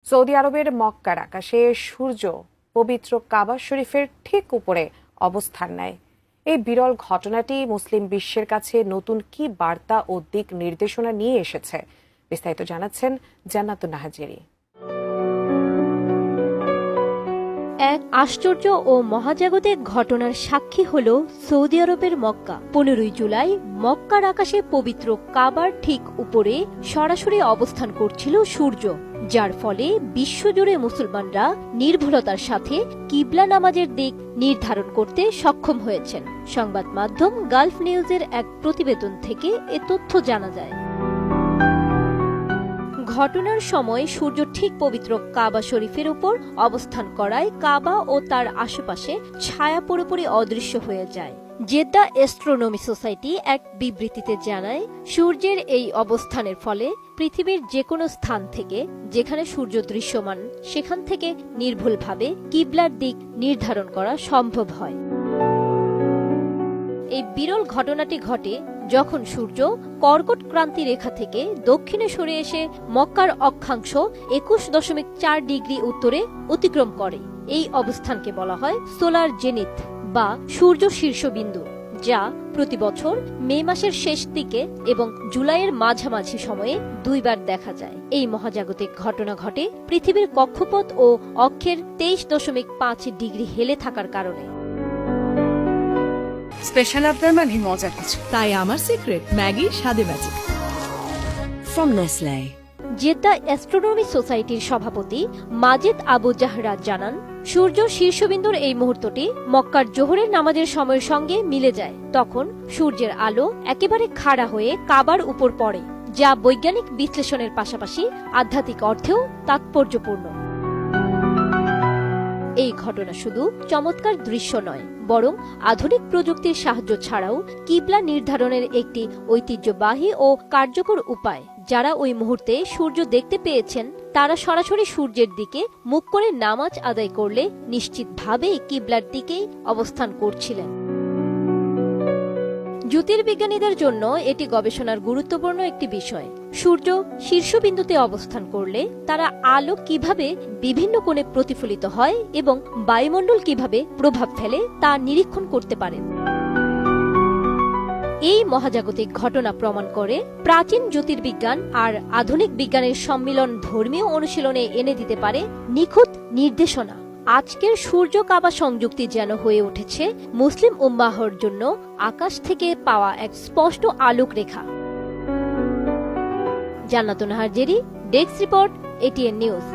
Saudi আরবের মক্কার আকাশে সূর্য পবিত্র কাবা শরীফের ঠিক উপরে অবস্থান নেয়। এই বিরল ঘটনাটি মুসলিম বিশ্বের কাছে নতুন কি বার্তা ও দিক নির্দেশনা নিয়ে এসেছে, বিস্তারিত জানাচ্ছেন জান্নাতুন নাহার। এক আশ্চর্য ও মহাজাগতিক ঘটনার সাক্ষী হল সৌদি আরবের মক্কা। 15 জুলাই মক্কার আকাশে পবিত্র কাবার ঠিক উপরে সরাসরি অবস্থান করছিল সূর্য, যার ফলে বিশ্বজুড়ে মুসলমানরা নির্ভুলতার সাথে কিবলা নামাজের দিক নির্ধারণ করতে সক্ষম হয়েছেন। সংবাদ মাধ্যম গালফ নিউজের এক প্রতিবেদন থেকে এ তথ্য জানা যায়। ঘটনার সময় সূর্য ঠিক পবিত্র কাবা শরীফের উপর অবস্থান করায় কাবা ও তার আশেপাশে ছায়া পুরোপুরি অদৃশ্য হয়ে যায়। জেদ্দা অ্যাস্ট্রোনমি সোসাইটি এক বিবৃতিতে জানায়, সূর্যের এই অবস্থানের ফলে পৃথিবীর যে কোনো স্থান থেকে যেখানে সূর্য দৃশ্যমান সেখান থেকে নির্ভুলভাবে কিবলার দিক নির্ধারণ করা সম্ভব হয়। এই বিরল ঘটনাটি ঘটে যখন সূর্য কর্কট ক্রান্তি রেখা থেকে দক্ষিণে সরে এসে মক্কার অক্ষাংশ 21.4 ডিগ্রি উত্তরে অতিক্রম করে। এই অবস্থানকে বলা হয় সোলার জেনিথ বা সূর্য শীর্ষবিন্দু, যা প্রতি বছর মে মাসের শেষ দিকে এবং জুলাইয়ের মাঝামাঝি সময়ে দুইবার দেখা যায়। এই মহাজাগতিক ঘটনা ঘটে পৃথিবীর কক্ষপথ ও অক্ষের 23.5 ডিগ্রি হেলে থাকার কারণে। স্পেশাল আপনার মানে মজা কিছু, তাই আমার সিক্রেট ম্যাগি স্বাদে magic from Nestle. Jeddah astronomy সোসাইটির সভাপতি মাজেদ আবু জাহরা জানান, সূর্য শীর্ষবিন্দুর এই মুহূর্তটি মক্কার জোহরের নামাজের সময়ের সঙ্গে মিলে যায়। তখন সূর্যের আলো একেবারে খাড়া হয়ে কাবার উপর পড়ে, যা বৈজ্ঞানিক বিশ্লেষণের পাশাপাশি আধ্যাত্মিক অর্থেও তাৎপর্যপূর্ণ। এই ঘটনা শুধু চমৎকার দৃশ্য নয়, বরং আধুনিক প্রযুক্তির সাহায্য ছাড়াও কিবলা নির্ধারণের একটি ঐতিহ্যবাহী ও কার্যকর উপায়। যারা ওই মুহূর্তে সূর্য দেখতে পেয়েছেন তারা সরাসরি সূর্যের দিকে মুখ করে নামাজ আদায় করলে নিশ্চিতভাবেই কিবলার দিকেই অবস্থান করছিলেন। জ্যোতির্বিজ্ঞানীদের জন্য এটি গবেষণার গুরুত্বপূর্ণ একটি বিষয়। সূর্য শীর্ষবিন্দুতে অবস্থান করলে তারা আলো কিভাবে বিভিন্ন কোণে প্রতিফলিত হয় এবং বায়ুমণ্ডল কিভাবে প্রভাব ফেলে তা নিরীক্ষণ করতে পারেন। এই মহাজাগতিক ঘটনা প্রমাণ করে প্রাচীন জ্যোতির্বিজ্ঞান আর আধুনিক বিজ্ঞানের সম্মিলন ধর্মীয় অনুশীলনে এনে দিতে পারে নিখুঁত নির্দেশনা। আজকের সূর্য কাবা সংযুক্তি যেন হয়ে উঠেছে মুসলিম উম্মাহর জন্য আকাশ থেকে পাওয়া এক স্পষ্ট আলোক রেখা। Jannatun Nahar, desk report, ATN news.